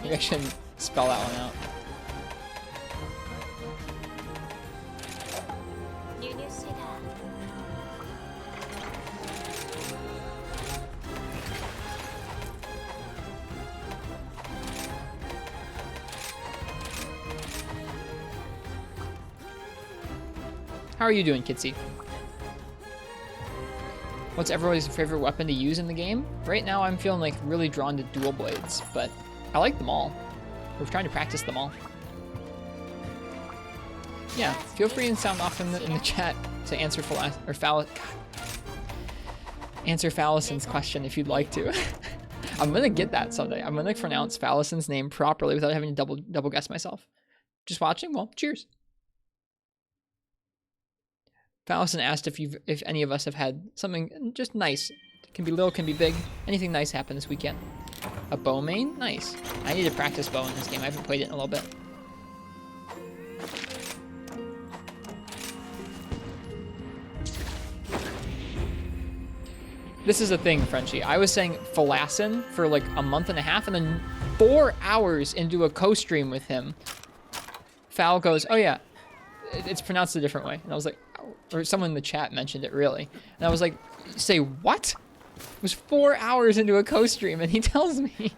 Maybe I shouldn't spell that one out. How are you doing, Kitsy? What's everybody's favorite weapon to use in the game? Right now, I'm feeling like really drawn to dual blades, but I like them all. We're trying to practice them all. Yeah, feel free and sound off in the chat to answer answer Fallison's question if you'd like to. I'm gonna get that someday. I'm gonna pronounce Fallison's name properly without having to double guess myself. Just watching? Well, cheers. Fallison asked if any of us have had something just nice. It can be little, can be big. Anything nice happen this weekend. A bow main? Nice. I need to practice bow in this game. I haven't played it in a little bit. This is a thing, Frenchie. I was saying Fallasson for like a month and a half, and then 4 hours into a co-stream with him, Fal goes, oh yeah, it's pronounced a different way. And I was like, or someone in the chat mentioned it, really. And I was like, say what? It was 4 hours into a co-stream and he tells me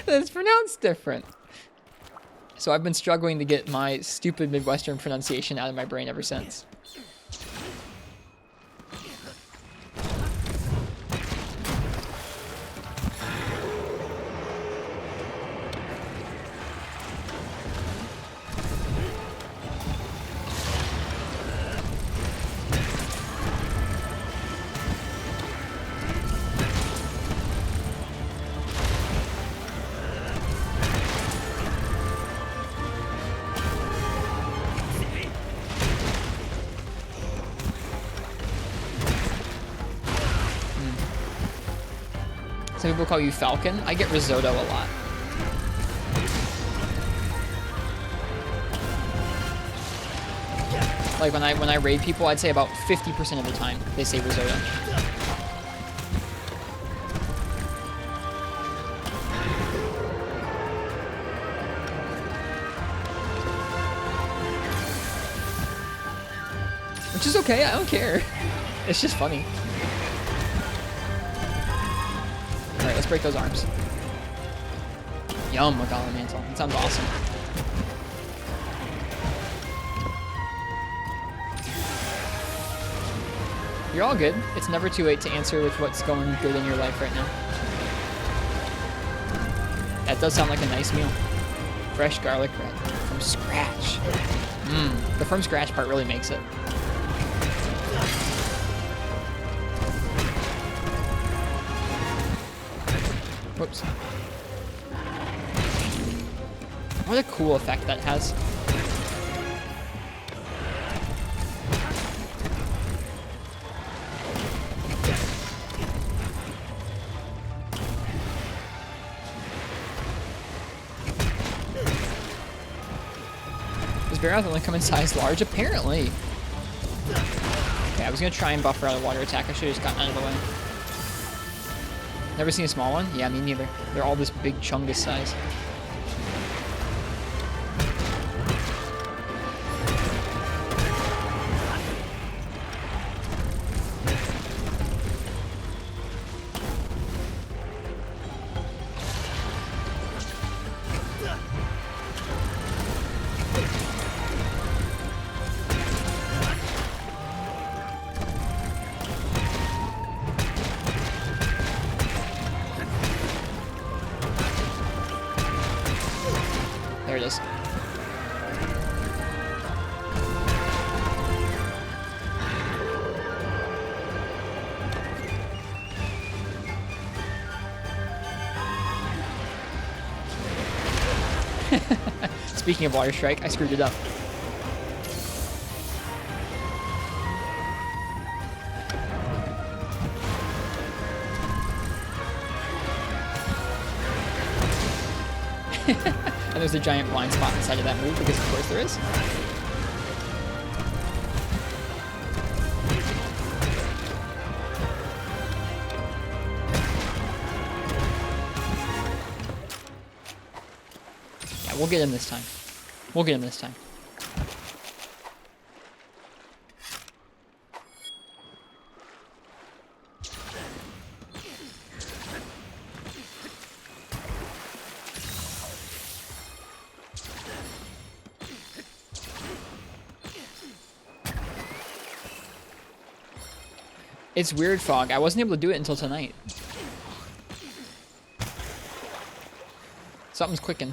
that it's pronounced different. So I've been struggling to get my stupid Midwestern pronunciation out of my brain ever since. Some people call you Falcon. I get risotto a lot. Like when I raid people, I'd say about 50% of the time they say risotto. Which is okay, I don't care. It's just funny. Alright, let's break those arms. Yum, Magala Mantle. That sounds awesome. You're all good. It's never too late to answer with what's going good in your life right now. That does sound like a nice meal. Fresh garlic bread from scratch. The from scratch part really makes it. Whoops. What a cool effect that has. Does Barioth only come in size large? Apparently. Okay, I was gonna try and buffer out a water attack. I should have just gotten out of the way. Never seen a small one? Yeah, me neither. They're all this big chungus size. There it is. Speaking of Water Strike, I screwed it up. And there's a giant blind spot inside of that move, because of course there is. we'll get him this time. We'll get him this time. It's weird, Fog. I wasn't able to do it until tonight. Something's quicking.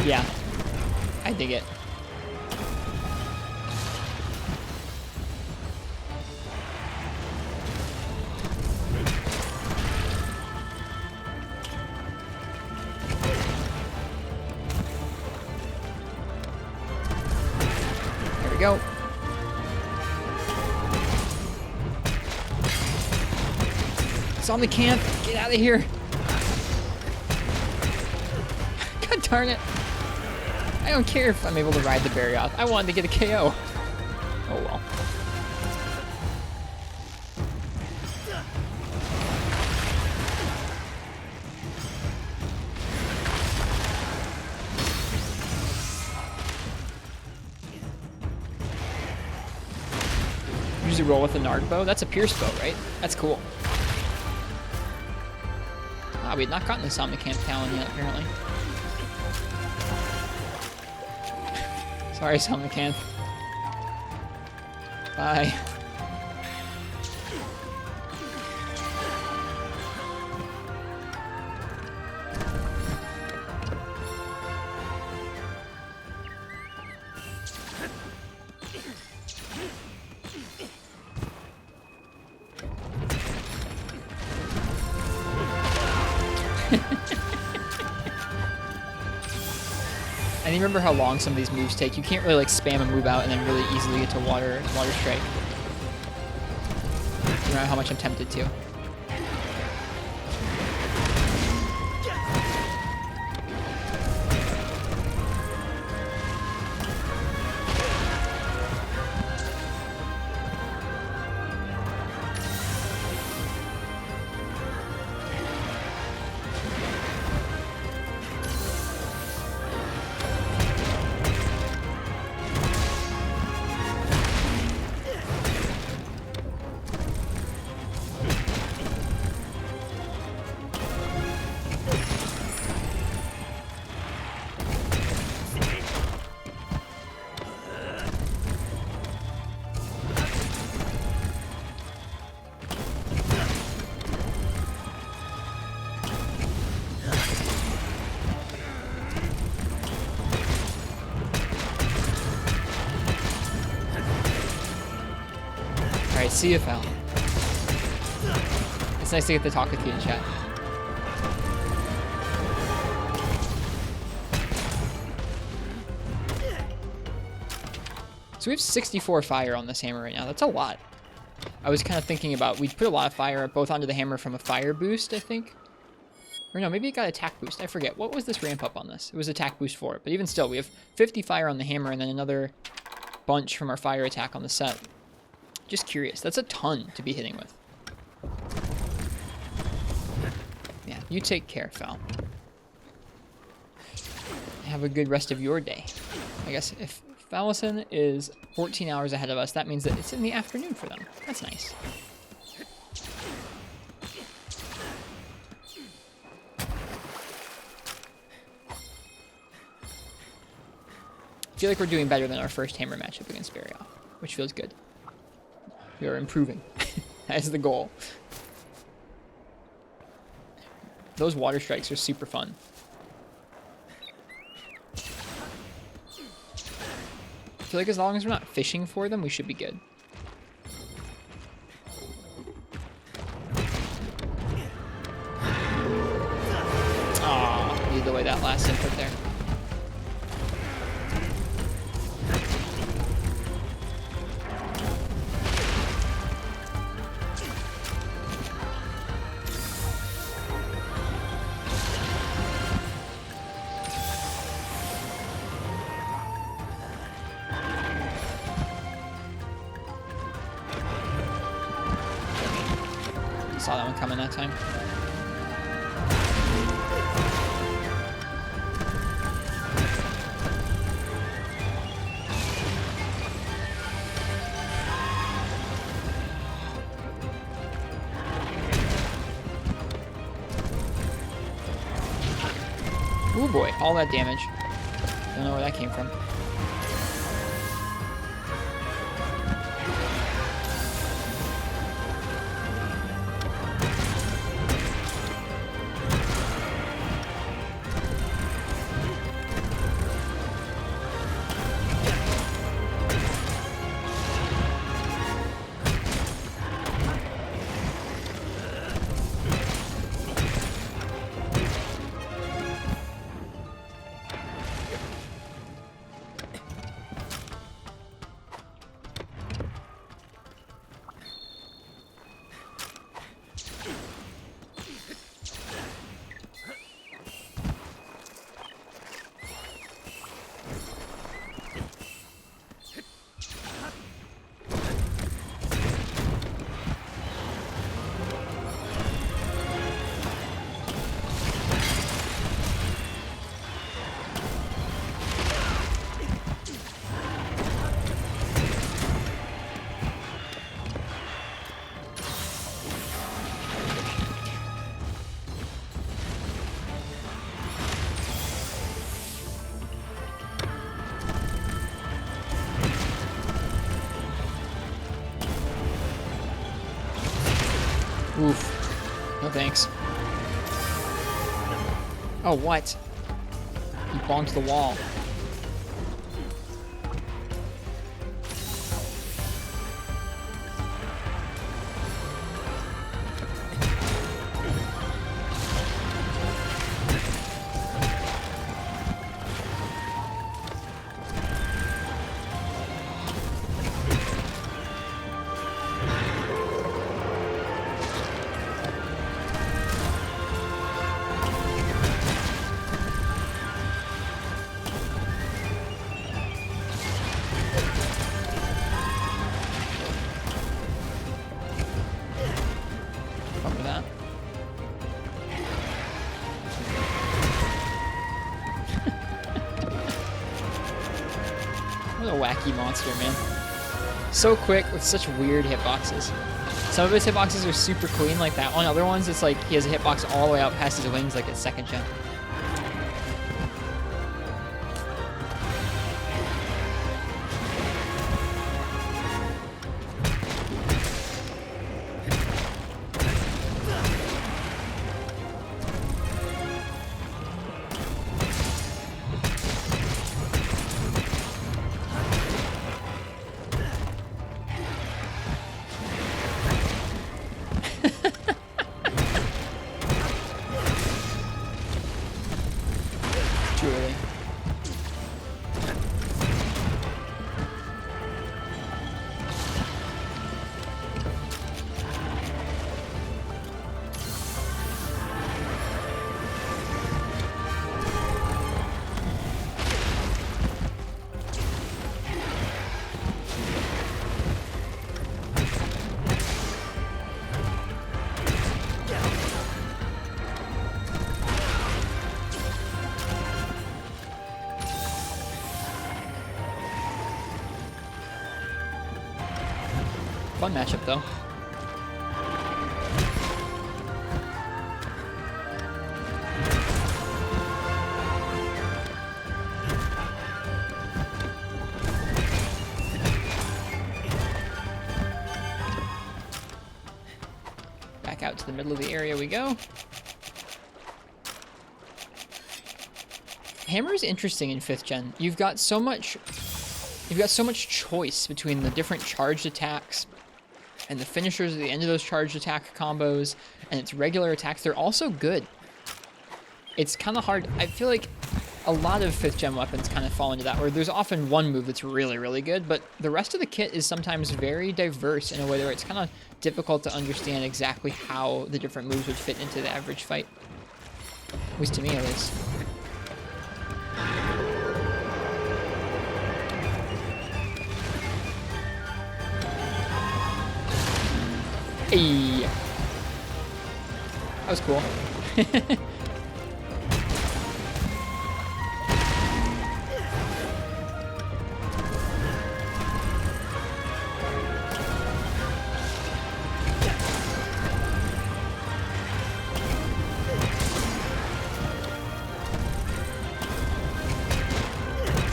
Yeah, I dig it. There we go. Zombie camp, get out of here. God darn it. I don't care if I'm able to ride the Barioth. I wanted to get a KO. Oh well. Usually roll with a Nard bow. That's a Pierce bow, right? That's cool. Ah, we had not gotten the Somnicamp Talon yet, apparently. Sorry, Somnicamp. Bye. I don't remember how long some of these moves take. You can't really like spam a move out and then really easily get to water strike. I don't know how much I'm tempted to. Alright, see you, Fal. It's nice to get to talk with you in chat. So we have 64 fire on this hammer right now. That's a lot. I was kind of thinking about, we'd put a lot of fire both onto the hammer from a fire boost, I think. Or no, maybe it got attack boost. I forget. What was this ramp up on this? It was attack boost for it. But even still, we have 50 fire on the hammer and then another bunch from our fire attack on the set. Just curious. That's a ton to be hitting with. Yeah, you take care, Fal. Have a good rest of your day. I guess if Falison is 14 hours ahead of us, that means that it's in the afternoon for them. That's nice. I feel like we're doing better than our first hammer matchup against Barioth, which feels good. We are improving. That's the goal. Those water strikes are super fun. I feel like as long as we're not fishing for them, we should be good. Aw, need to delay that last input there. saw that one coming that time. Oh boy, all that damage. Don't know where that came from. Oof. No thanks. Oh, what? He bonked the wall. What a wacky monster, man. So quick with such weird hitboxes. Some of his hitboxes are super clean like that. On other ones, it's like he has a hitbox all the way out past his wings like it's second gen. Too early. Fun matchup, though. Back out to the middle of the area we go. Hammer is interesting in 5th gen. You've got so much choice between the different charged attacks and the finishers at the end of those charged attack combos, and its regular attacks. They're also good. It's kind of hard. I feel like a lot of 5th gen weapons kind of fall into that, where there's often one move that's really, really good, but the rest of the kit is sometimes very diverse in a way where it's kind of difficult to understand exactly how the different moves would fit into the average fight. At least to me, at least. Hey. That was cool.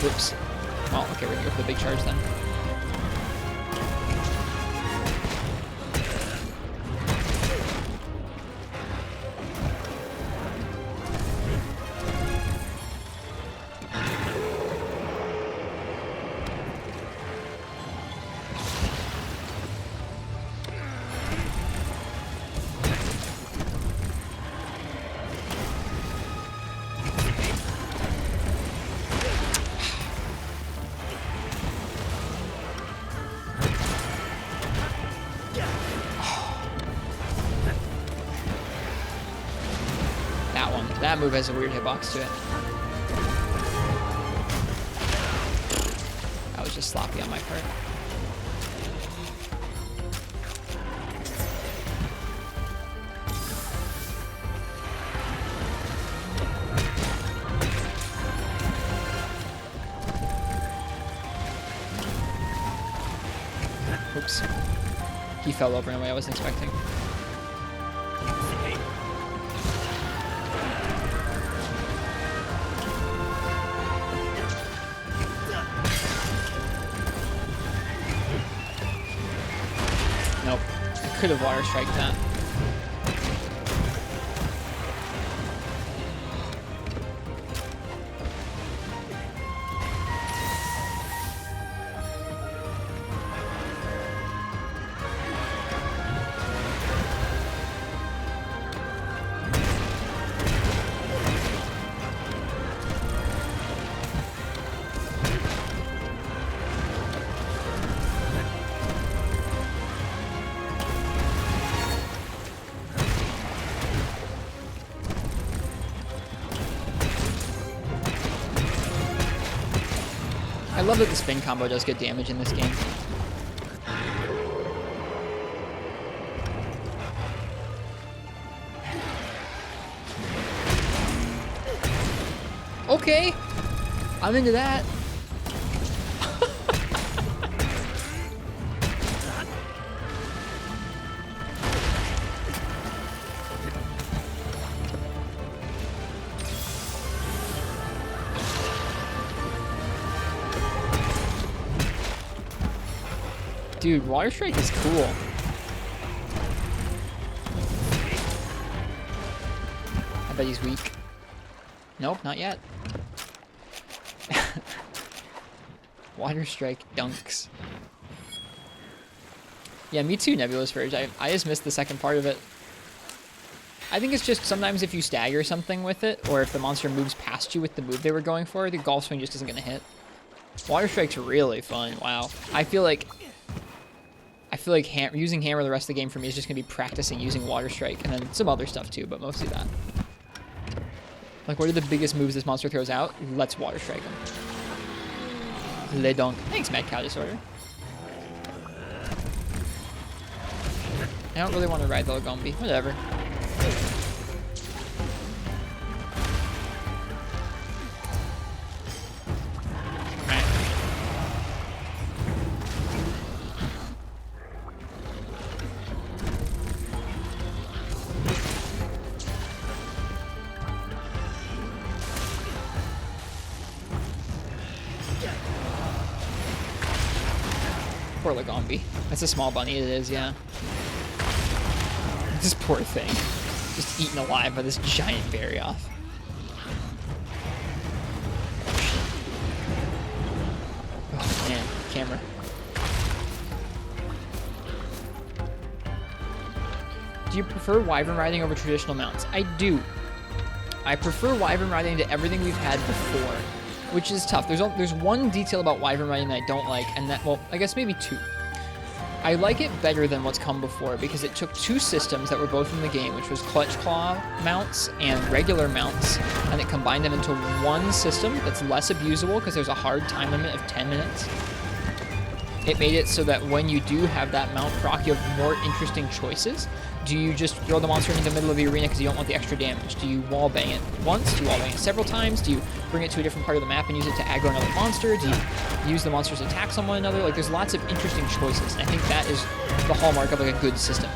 Whoops. Oh, okay, we're gonna go for the big charge then. That move has a weird hitbox to it. That was just sloppy on my part. Oops. He fell over in a way I wasn't expecting. Nope. I could have water striked that. I love that the spin combo does good damage in this game. Okay, I'm into that. Dude, Water Strike is cool. I bet he's weak. Nope, not yet. Water Strike dunks. Yeah, me too, Nebulous Verge. I just missed the second part of it. I think it's just sometimes if you stagger something with it, or if the monster moves past you with the move they were going for, the Golf Swing just isn't going to hit. Water Strike's really fun. Wow. I feel like using Hammer the rest of the game for me is just going to be practicing using Water Strike, and then some other stuff too, but mostly that. Like, what are the biggest moves this monster throws out? Let's Water Strike him. Le Donk. Thanks, Mad Cow Disorder. I don't really want to ride the Lagombi. Whatever. Poor Lagombi. That's a small bunny, it is, yeah. This poor thing. Just eaten alive by this giant Barioth. Oh man, camera. Do you prefer Wyvern riding over traditional mounts? I do. I prefer Wyvern riding to everything we've had before, which is tough. There's one detail about Wyvern riding that I don't like, and that, well, I guess maybe two. I like it better than what's come before because it took two systems that were both in the game, which was Clutch Claw mounts and regular mounts, and it combined them into one system that's less abusable because there's a hard time limit of 10 minutes. It made it so that when you do have that mount proc, you have more interesting choices. Do you just throw the monster into the middle of the arena because you don't want the extra damage? Do you wall bang it once? Do you wall bang it several times? Do you bring it to a different part of the map and use it to aggro another monster? Do you use the monster's attacks on one another? Like, there's lots of interesting choices, and I think that is the hallmark of like a good system.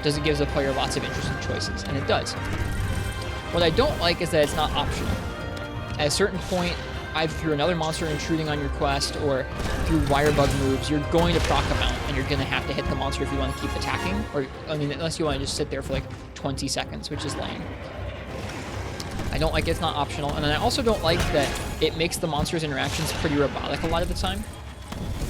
Does it gives the player lots of interesting choices, and it does. What I don't like is that it's not optional. At a certain point, either through another monster intruding on your quest or through wire bug moves, you're going to proc a mount, and you're going to have to hit the monster if you want to keep attacking. Or, I mean, unless you want to just sit there for like 20 seconds, which is lame. I don't like it's not optional, and then I also don't like that it makes the monster's interactions pretty robotic a lot of the time.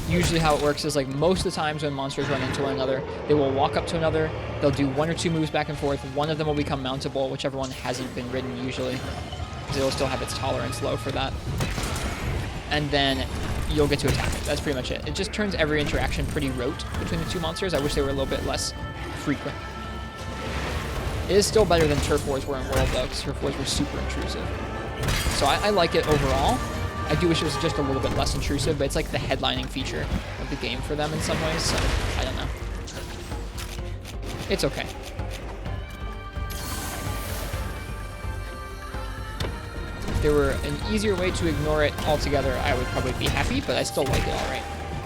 Usually how it works is like most of the times when monsters run into one another, they will walk up to another, they'll do 1 or 2 moves back and forth, one of them will become mountable, whichever one hasn't been ridden usually, because it'll still have its tolerance low for that. And then you'll get to attack it. That's pretty much it. It just turns every interaction pretty rote between the two monsters. I wish they were a little bit less frequent. It is still better than Turf Wars were in World though, because Turf Wars were super intrusive. So I like it overall. I do wish it was just a little bit less intrusive, but it's like the headlining feature of the game for them in some ways, so I don't know. It's okay. If there were an easier way to ignore it altogether, I would probably be happy, but I still like it alright.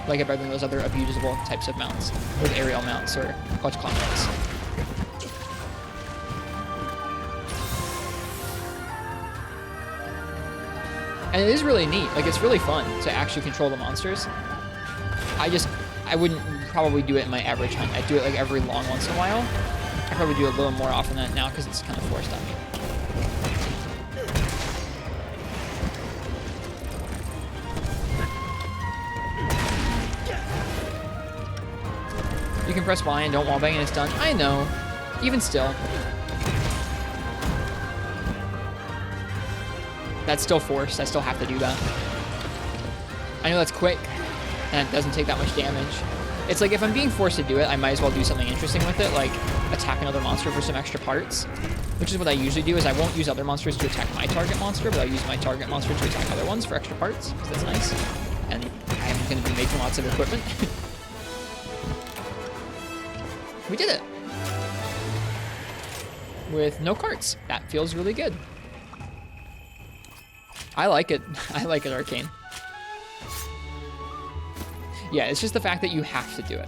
Like it better than those other abusable types of mounts, with aerial mounts or clutch claw mounts. And it is really neat. Like, it's really fun to actually control the monsters. I wouldn't probably do it in my average hunt. I do it like every long once in a while. I probably do it a little more often than that now because it's kind of forced on me. You can press Y and don't wallbang and it's done. I know. Even still. That's still forced. I still have to do that. I know that's quick, and it doesn't take that much damage. It's like if I'm being forced to do it, I might as well do something interesting with it, like attack another monster for some extra parts, which is what I usually do, is I won't use other monsters to attack my target monster, but I'll use my target monster to attack other ones for extra parts, because that's nice. And I'm going to be making lots of equipment. We did it! With no carts. That feels really good. I like it. I like it, Arcane. Yeah, it's just the fact that you have to do it.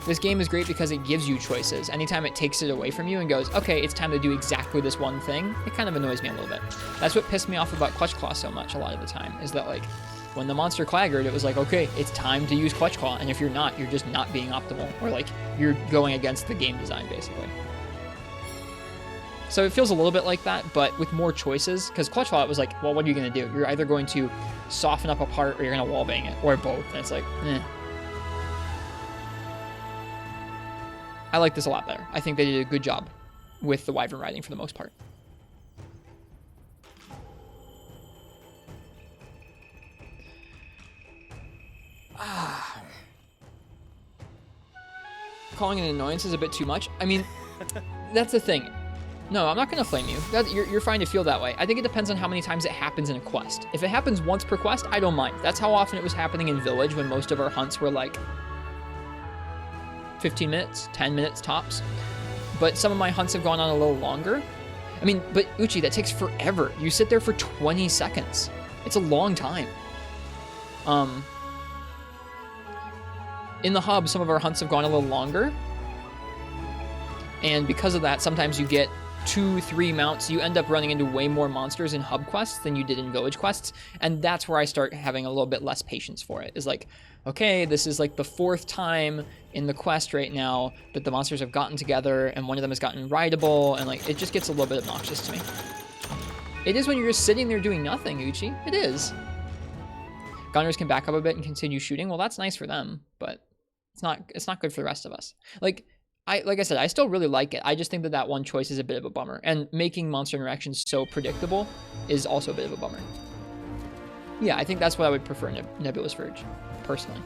This game is great because it gives you choices. Anytime it takes it away from you and goes, okay, it's time to do exactly this one thing, it kind of annoys me a little bit. That's what pissed me off about Clutch Claw so much a lot of the time, is that, like, when the monster claggered, it was like, okay, it's time to use Clutch Claw, and if you're not, you're just not being optimal, or, like, you're going against the game design, basically. So it feels a little bit like that, but with more choices, because Clutch Claw, it was like, well, what are you going to do? You're either going to soften up a part, or you're going to wallbang it, or both, and it's like, eh. I like this a lot better. I think they did a good job with the Wyvern riding for the most part. Calling it an annoyance is a bit too much. I mean, that's the thing. No, I'm not going to flame you. You're fine to feel that way. I think it depends on how many times it happens in a quest. If it happens once per quest, I don't mind. That's how often it was happening in Village when most of our hunts were like 15 minutes, 10 minutes tops. But some of my hunts have gone on a little longer. I mean, but Uchi, that takes forever. You sit there for 20 seconds. It's a long time. In the hub, some of our hunts have gone a little longer. And because of that, sometimes you get 2-3 mounts. You end up running into way more monsters in hub quests than you did in village quests. And that's where I start having a little bit less patience for it. Is like, okay, this is like the 4th time in the quest right now that the monsters have gotten together and one of them has gotten rideable, and like, it just gets a little bit obnoxious to me. It is when you're just sitting there doing nothing, Uchi. It is. Gunners can back up a bit and continue shooting. Well, that's nice for them, but it's not good for the rest of us. Like I said, I still really like it. I just think that one choice is a bit of a bummer. And making monster interactions so predictable is also a bit of a bummer. Yeah, I think that's what I would prefer in Nebulous Verge, personally.